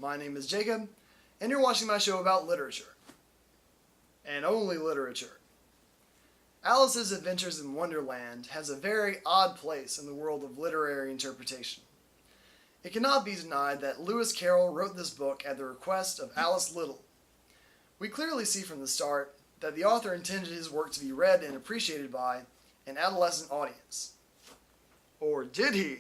My name is Jacob, and you're watching my show about literature. And only literature. Alice's Adventures in Wonderland has a very odd place in the world of literary interpretation. It cannot be denied that Lewis Carroll wrote this book at the request of Alice Little. We clearly see from the start that the author intended his work to be read and appreciated by an adolescent audience. Or did he?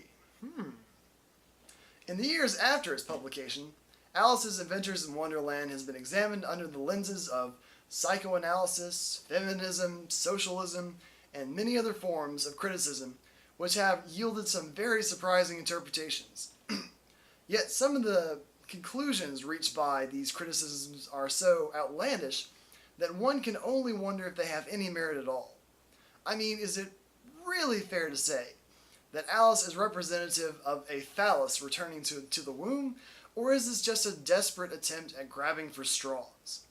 In the years after its publication, Alice's Adventures in Wonderland has been examined under the lenses of psychoanalysis, feminism, socialism, and many other forms of criticism, which have yielded some very surprising interpretations. Yet some of the conclusions reached by these criticisms are so outlandish that one can only wonder if they have any merit at all. I mean, is it really fair to say that Alice is representative of a phallus returning to the womb, or is this just a desperate attempt at grabbing for straws?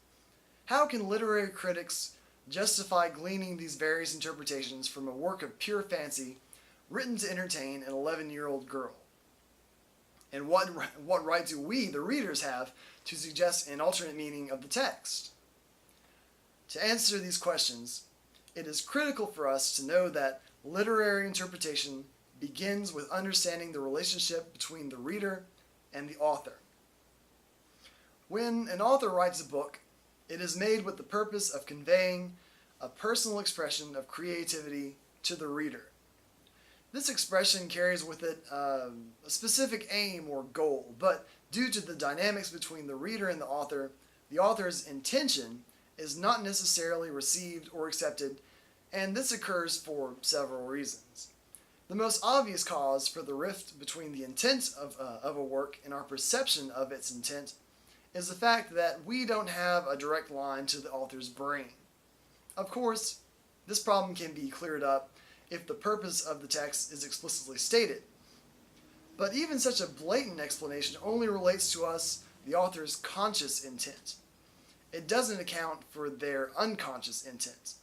How can literary critics justify gleaning these various interpretations from a work of pure fancy written to entertain an 11-year-old girl? And what right do we, the readers, have to suggest an alternate meaning of the text? To answer these questions, it is critical for us to know that literary interpretation begins with understanding the relationship between the reader and the author. When an author writes a book, it is made with the purpose of conveying a personal expression of creativity to the reader. This expression carries with it a specific aim or goal, but due to the dynamics between the reader and the author's intention is not necessarily received or accepted, and this occurs for several reasons. The most obvious cause for the rift between the intent of a work and our perception of its intent is the fact that we don't have a direct line to the author's brain. Of course, this problem can be cleared up if the purpose of the text is explicitly stated. But even such a blatant explanation only relates to us, the author's conscious intent. It doesn't account for their unconscious intent.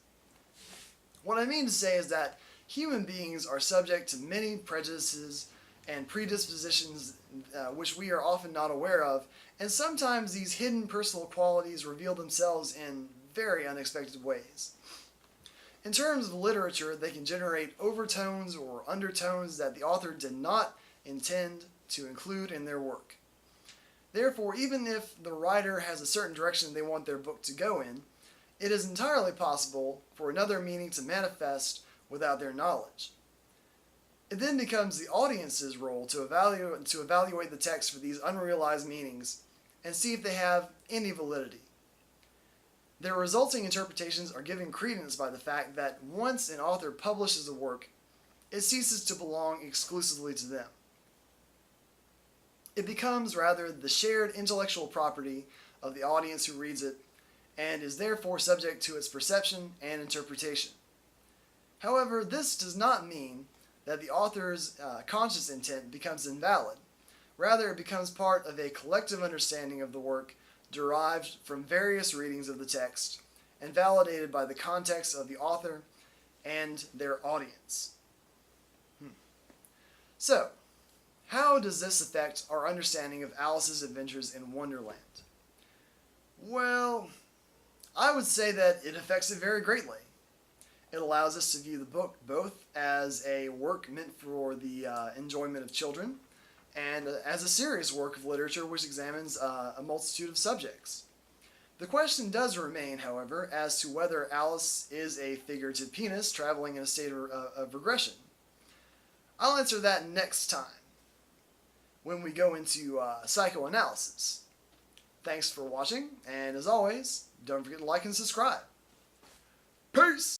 What I mean to say is that human beings are subject to many prejudices and predispositions which we are often not aware of, and sometimes these hidden personal qualities reveal themselves in very unexpected ways. In terms of literature, they can generate overtones or undertones that the author did not intend to include in their work. Therefore, even if the writer has a certain direction they want their book to go in, it is entirely possible for another meaning to manifest without their knowledge. It then becomes the audience's role to evaluate the text for these unrealized meanings and see if they have any validity. Their resulting interpretations are given credence by the fact that once an author publishes a work, it ceases to belong exclusively to them. It becomes rather the shared intellectual property of the audience who reads it, and is therefore subject to its perception and interpretation. However, this does not mean that the author's conscious intent becomes invalid. Rather, it becomes part of a collective understanding of the work derived from various readings of the text and validated by the context of the author and their audience. So, how does this affect our understanding of Alice's Adventures in Wonderland? Well, I would say that it affects it very greatly. It allows us to view the book both as a work meant for the enjoyment of children and as a serious work of literature which examines a multitude of subjects. The question does remain, however, as to whether Alice is a figurative penis traveling in a state of regression. I'll answer that next time when we go into psychoanalysis. Thanks for watching, and as always, don't forget to like and subscribe. Peace!